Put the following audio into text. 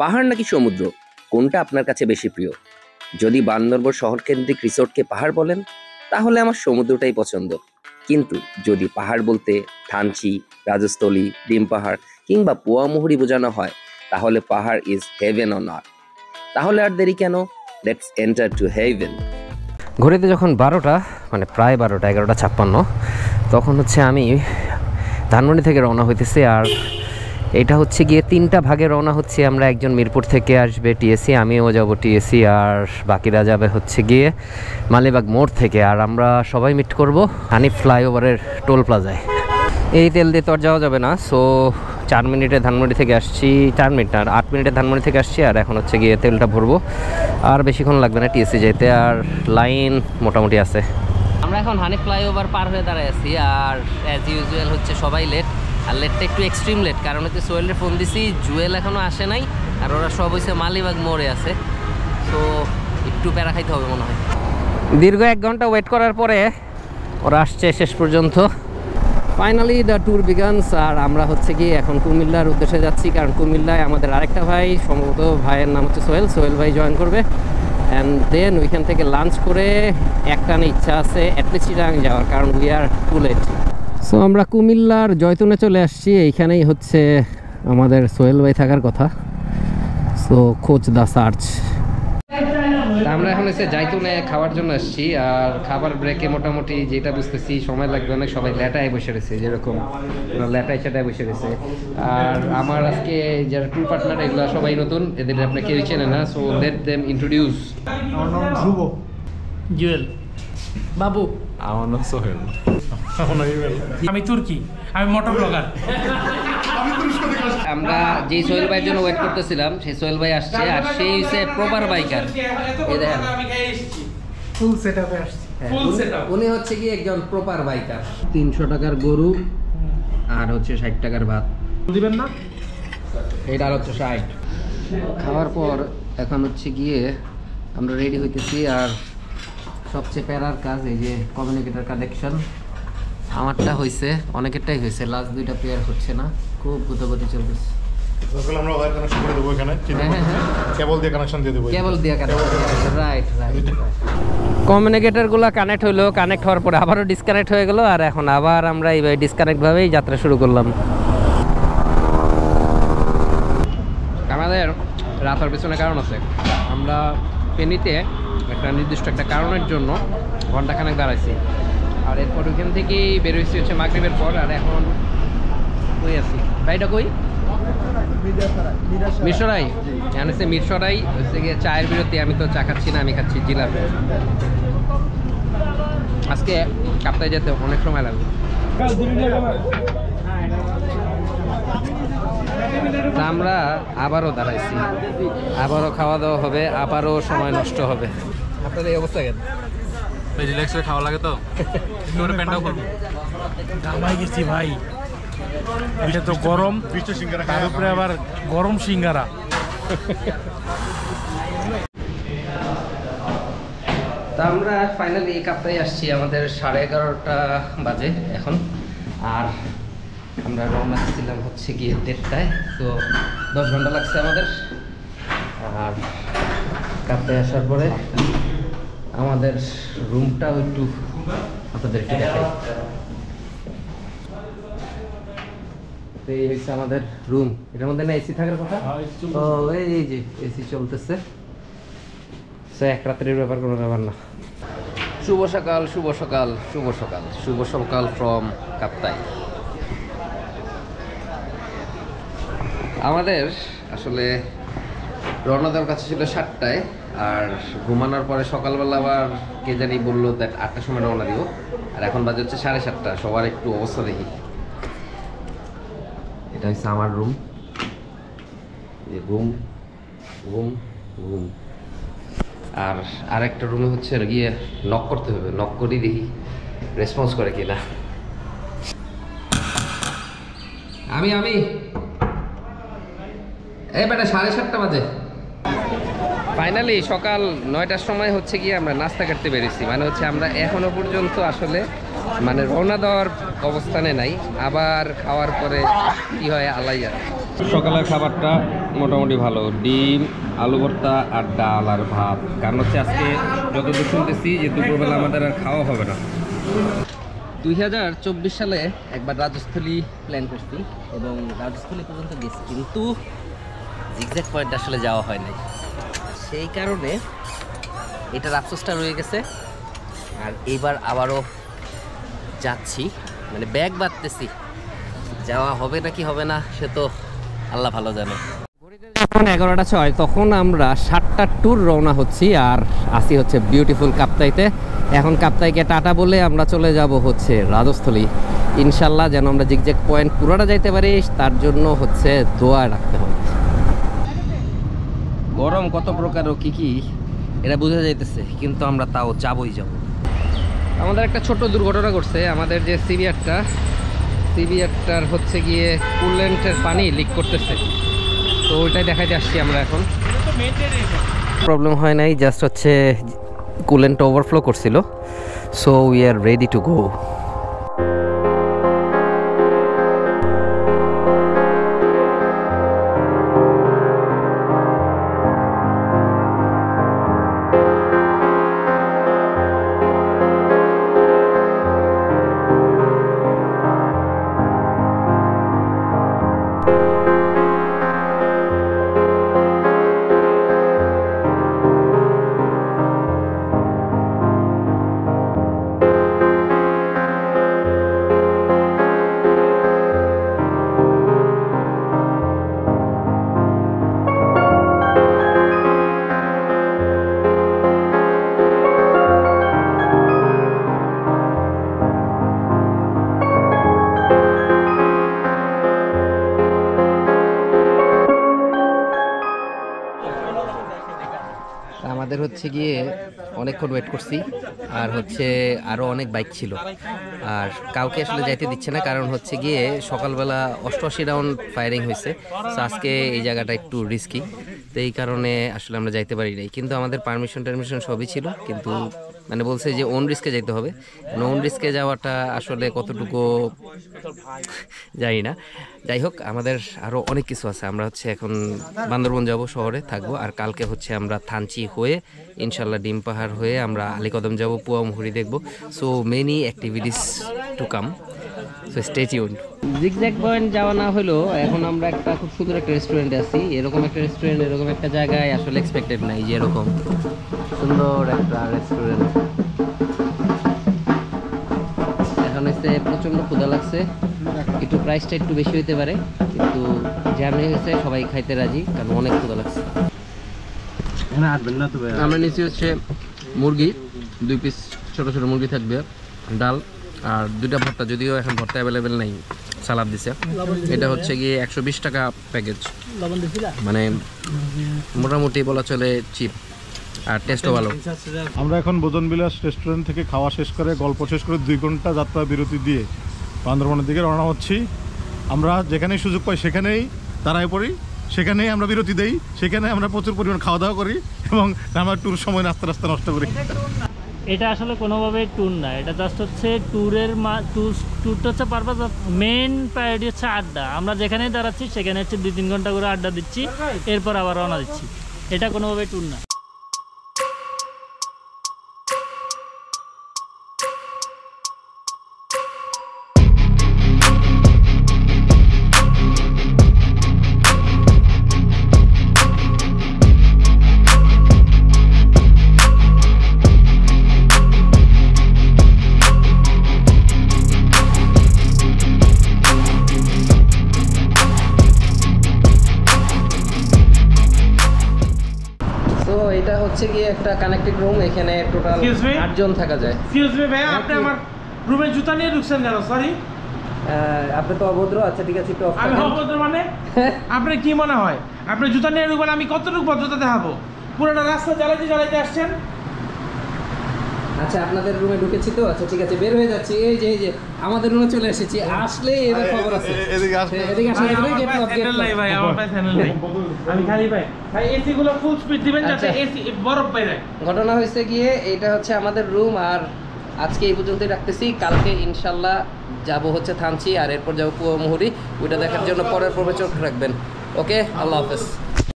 পাহাড় নাকি সমুদ্র, কোনটা আপনার কাছে বেশি প্রিয়? যদি বান্দরবন শহর কেন্দ্রিক রিসোর্টকে পাহাড় বলেন, তাহলে আমার সমুদ্রটাই পছন্দ। কিন্তু যদি পাহাড় বলতে থানচি, রাজস্থলী, ডিম পাহাড় কিংবা পোয়ামুহুরি বোঝানো হয়, তাহলে পাহাড় ইজ হেভেন অন আর্থ। তাহলে আর দেরি কেন? Let's enter to heaven. ঘড়িতে যখন 12টা, মানে প্রায় 12টা, 11:56, তখন হচ্ছে আমি ধানমন্ডি থেকে রওনা হইতেছি। আর এটা হচ্ছে গিয়ে 3টা ভাগে রওনা হচ্ছে আমরা। একজন মিরপুর থেকে আসবে টিএসসি, আমিও যাব টিএসসি, আর বাকিরা যাবে হচ্ছে গিয়ে মালিবাগ মোড় থেকে। আর আমরা সবাই মিট করব হানিফ ফ্লাইওভারের টোল প্লাজায়। এই তেল দিয়ে তো আর যাওয়া যাবে না, সো 4 মিনিটে ধানমন্ডি থেকে আসছি, 4 মিনিট না, 8 মিনিটে ধানমন্ডি থেকে আসছি। আর এখন হচ্ছে গিয়ে তেলটা ভরবো, আর বেশিক্ষণ লাগবে না টিএসসি যেতে, আর লাইন মোটামুটি আছে। আমরা এখন হানিফ ফ্লাইওভার পার হয়ে দাঁড়ায় আছি, আর অ্যাজ ইউজুয়াল হচ্ছে সবাই লেট। আর লেটটা একটু এক্সট্রিম লেট, কারণ হচ্ছে সোহেলের ফোন দিছি, জুয়েল এখনও আসে নাই, আর ওরা সব হচ্ছে মালিবাগ মোড়ে আছে। তো একটু প্যারা খাইতে হবে মনে হয়। দীর্ঘ 1 ঘন্টা ওয়েট করার পরে ওরা আসছে শেষ পর্যন্ত। Finally the tour begins. আর আমরা হচ্ছে কি এখন কুমিল্লার উদ্দেশ্যে যাচ্ছি, কারণ কুমিল্লায় আমাদের আরেকটা ভাই, সম্ভবত ভাইয়ের নাম হচ্ছে সোহেল ভাই জয়েন করবে। অ্যান্ড দেন ওইখান থেকে লাঞ্চ করে একটানে ইচ্ছা আছে অ্যাটলিস্ট চিটাগাং যাওয়ার, কারণ উই আর টু লেট। সো আমরা কুমিল্লার জয়তুনে চলে আসছি। এইখানেই হচ্ছে আমাদের সোহেল ভাই থাকার কথা। সো খোঁজ দা সার্চ। আমরা এখন এসে জয়তুনে খাওয়ার জন্য আসছি, আর খাবার ব্রেকে মোটামুটি যেটা বুঝতেছি সময় লাগবে অনেক। সবাই লেটায় বসে রয়েছে, যেরকম লেটায় চেটায় বসে রয়েছে। আর আমার আজকে যারা ট্যুর পার্টনার এগুলো সবাই নতুন, এদের আপনি কেউ চেনে না। So let them introduce. আমার নাম ধ্রুব। জুয়েল। বাবু। আমার নাম সোহেল। আমি তুর্কি, আমি মোটর ব্লগার। আমরা যে সোহেল ভাইয়ের জন্য ওয়েট করতেছিলাম, সেই সোহেল ভাই আসছে, আর সেই হচ্ছে প্রপার বাইকার। এই দেখেন ফুল সেটআপে আসছি। উনি হচ্ছে কি একজন প্রপার বাইকার। 300 টাকার গরু আর হচ্ছে 60 টাকার ভাত দিবেন না, এটা আর হচ্ছে 60। খাওয়ার পর এখন হচ্ছে গিয়ে আমরা রেডি হইতেছি। আর সবচেয়ে প্যারার কাজ এই যে কমিউনিকেটর কানেকশন। আমারটা হয়েছে, অনেকেরটাই হয়েছে, লাস্ট 2টা পেয়ার হচ্ছে না, খুব দ্রুতগতি চলতেছে। আমরা ওয়্যার কানেকশন করে দেবো এখানে, কেবল দিয়ে কানেকশন দিয়ে দেবো, কেবল দিয়ে কানেকশন। রাইট। কমিউনিকেটরগুলো কানেক্ট হইলো, কানেক্ট হওয়ার পরে আবারও ডিসকানেক্ট হয়ে গেল, আর এখন আবার আমরা এইভাবে ডিসকানেক্টভাবেই যাত্রা শুরু করলাম। আমাদের রাত হওয়ার পিছনে কারণ আছে। আমরা ফেনীতে একটা নির্দিষ্ট একটা কারণের জন্য ঘন্টাখানেক দাঁড়াইছি, আর এরপর ওইখান থেকেই বেরোইছি হচ্ছে মাগরিবের পর। আর এখন কই আছি ভাইটা, কই মিরসরাই। এখন হচ্ছে মিরসরাই হচ্ছে গিয়ে চায়ের বিরতি। আমি তো চা খাচ্ছি না, আমি খাচ্ছি জিলাপি। আজকে কাপ্তায় যেতে অনেক সময় লাগবে। আমরা আবারও দাঁড়াইছি, আবারও খাওয়া দাওয়া হবে, আবারও সময় নষ্ট হবে। আপনাদের এই অবস্থা কেন? রিল্যাক্স হয়ে খাওয়া লাগে তো, প্যান্টটাও করবো। ঘামাই গেছি ভাই, এটা তো গরম, তার উপরে আবার গরম সিঙ্গারা। তা আমরা ফাইনালি এই কাপ্তায় আসছি। আমাদের 11:30 বাজে এখন, আর আমরা রওনা ছিলাম হচ্ছে গিয়ে 1:30টায়। তো 10 ঘন্টা লাগছে আমাদের। আর কাপ্তায় আসার পরে আমাদের রুমটাও একটু আপনাদের একটু দেখাই। এই হচ্ছে আমাদের রুম। এটার মধ্যে না এসি থাকার কথা। ও এই যে এসি চলতেছে। এক রাত্রের ব্যাপার, কোনো ব্যাপার না। শুভ সকাল, শুভ সকাল, শুভ সকাল, শুভ সকাল ফ্রম কাপ্তাই। আমাদের আসলে রওনা দেওয়ার কাছে ছিল 7টায়, আর ঘুমানোর পরে সকালবেলা আবার কে জানি বললো দ্যাট 8টার সময় রওনা দিব। আর এখন বাজে হচ্ছে 7:30। সবার একটু অবস্থা দেখি। এটা হচ্ছে আমার রুম। ঘুম ঘুম ঘুম। আর আরেকটা রুমে হচ্ছে গিয়ে নক করতে হবে, নক করি দেখি রেসপন্স করে কিনা। আমি এই বেটা 7:30 বাজে। ফাইনালি সকাল 9টার সময় হচ্ছে গিয়ে আমরা নাস্তা করতে বেরিয়েছি। মানে হচ্ছে আমরা এখনো পর্যন্ত আসলে মানে রওনা দেওয়ার অবস্থানে নাই, আবার খাওয়ার পরে কি হয় আল্লাহ জানে। সকালের খাবারটা মোটামুটি ভালো, ডিম আলু ভর্তা আর ডাল আর ভাত। কারণ হচ্ছে আজকে যতদূর শুনতেছি যে দুপুরবেলা আমাদের আর খাওয়া হবে না। 2024 সালে একবার রাজস্থলী প্ল্যান করছি এবং রাজস্থলী পর্যন্ত গেছি, কিন্তু জিগজ্যাগ পয়েন্ট আসলে যাওয়া হয় নাই। সেই কারণে এটার আফসোসটা রয়ে গেছে। আর এইবার আবারও যাচ্ছি, মানে ব্যাগ বাঁধতেছি, যাওয়া হবে নাকি হবে না সে তো আল্লাহ ভালো জানে। যখন 11টা 6 তখন আমরা 7টা ট্যুর রওনা হচ্ছি আর আসি হচ্ছে বিউটিফুল কাপ্তাইতে। এখন কাপ্তাইকে টাটা বলে আমরা চলে যাব হচ্ছে রাজস্থলী। ইনশাল্লাহ যেন আমরা জিগজ্যাগ পয়েন্ট পুরোটা যাইতে পারি, তার জন্য হচ্ছে দোয়া রাখতে হবে। গরম কত প্রকার ও কি কি এটা বোঝা যাইতেছে, কিন্তু আমরা তাও যাবই যাব। আমাদের একটা ছোট দুর্ঘটনা ঘটছে। আমাদের যে সিবিআরটার হচ্ছে গিয়ে কুলেন্টের পানি লিক করতেছে, তো ওইটাই দেখাইতে আসছি আমরা। এখন প্রবলেম হয় নাই, জাস্ট হচ্ছে কুলেন্ট ওভারফ্লো করছিল। So we are ready to go. আমাদের হচ্ছে গিয়ে অনেকক্ষণ ওয়েট করছি, আর হচ্ছে আরও অনেক বাইক ছিল, আর কাউকে আসলে যাইতে দিচ্ছে না। কারণ হচ্ছে গিয়ে সকালবেলা 88 রাউন্ড ফায়ারিং হয়েছে। সো আজকে এই জায়গাটা একটু রিস্কি, তো এই কারণে আসলে আমরা যাইতে পারি নাই। কিন্তু আমাদের পারমিশন সবই ছিল, কিন্তু মানে বলছে যে ওন রিস্কে যেতে হবে। ওন রিস্কে যাওয়াটা আসলে কতটুকু জানি না। যাই হোক, আমাদের আরও অনেক কিছু আছে। আমরা হচ্ছে এখন বান্দরবন যাব, শহরে থাকবো, আর কালকে হচ্ছে আমরা থানচি হয়ে ইনশাল্লাহ ডিম পাহাড় হয়ে আমরা আলীকদম যাব, পুয়ামুহুরি দেখবো। So many activities to come, so stay tuned. Zigzag point যাওয়া না হলো, এখন আমরা একটা খুব সুন্দর একটা রেস্টুরেন্টে আছি। এরকম একটা রেস্টুরেন্ট এরকম একটা জায়গায় আসলে এক্সপেক্টেড নাই যে এরকম সুন্দর একটা রেস্টুরেন্ট। এখন হচ্ছে প্রচণ্ড ক্ষুধা লাগছে, একটু প্রাইসটা একটু বেশি হইতে পারে, কিন্তু যেমনি হয়েছে সবাই খাইতে রাজি, কারণ অনেক ক্ষুধা লাগছে। আমরা নিচে হচ্ছে মুরগি, 2 পিস ছোট ছোট মুরগি থাকবে, ডাল আর 2টা ভর্তা, যদিও এখন ভর্তা অ্যাভেলেবেল নাই, সালাদ দিছে। এটা হচ্ছে গিয়ে 120 টাকা প্যাকেজ, মানে মোটামুটি বলা চলে চিপ, আর টেস্টও ভালো। আমরা এখন বোজনবিলাস রেস্টুরেন্ট থেকে খাওয়া শেষ করে গল্প শেষ করে 2 ঘন্টা যাত্রা বিরতি দিয়ে বান্দরবনের দিকে রওনা হচ্ছি। আমরা যেখানেই সুযোগ পাই সেখানেই দাঁড়ায় পড়ি, সেখানেই আমরা বিরতি দেই, সেখানে আমরা প্রচুর পরিমাণ খাওয়া দাওয়া করি এবং আমরা ট্যুর সময় রাস্তা নষ্ট করি। এটা আসলে কোনোভাবে ট্যুর না, এটা জাস্ট হচ্ছে ট্যুরটা হচ্ছে পারপাস অফ মেন প্রায়োরিটি হচ্ছে আড্ডা। আমরা যেখানেই দাঁড়াচ্ছি সেখানে হচ্ছে 2-3 ঘন্টা করে আড্ডা দিচ্ছি, এরপর আবার রওনা দিচ্ছি। এটা কোনোভাবে ট্যুর না। এটা হচ্ছে গিয়ে একটা কানেক্টেড রুম, এখানে টোটাল 8 জন থাকা যায়। এক্সকিউজ মি ভাই, আপনি আমার রুমে জুতা নিয়ে ঢুকছেন কেন? সরি, আপনি তো অভদ্র। আচ্ছা ঠিক আছে, একটু অফ আমি অভদ্র মানে? আপনার কি মনে হয় আপনি জুতা নিয়ে ঢুকবেন আমি কতটুকু ভদ্রতা দেখাবো? পুরোটা রাস্তা জ্বালাইতে আসছেন। আচ্ছা আপনাদের রুমে ঢুকেছি তো, আচ্ছা ঠিক আছে বের হয়ে যাচ্ছি। এই যে আমাদের রুমে চলে এসেছি, আসলে এর খবর আছে। এদিকে আসলে ভাই আমার পাশে চ্যানেল নাই, আমি খালি ভাই এসি গুলো ফুল স্পিড দিবেন যাতে এসি বরফ বাইরে। ঘটনা হয়েছে গিয়ে এটা হচ্ছে আমাদের রুম, আর আজকে এই পর্যন্তই রাখতেছি। কালকে ইনশাল্লাহ যাব হচ্ছে থানচি, আর এরপর যাবো কুয়ামুহুরি। ওইটা দেখার জন্য পরের পর্বে চোখ রাখবেন। ওকে, আল্লাহ হাফেজ।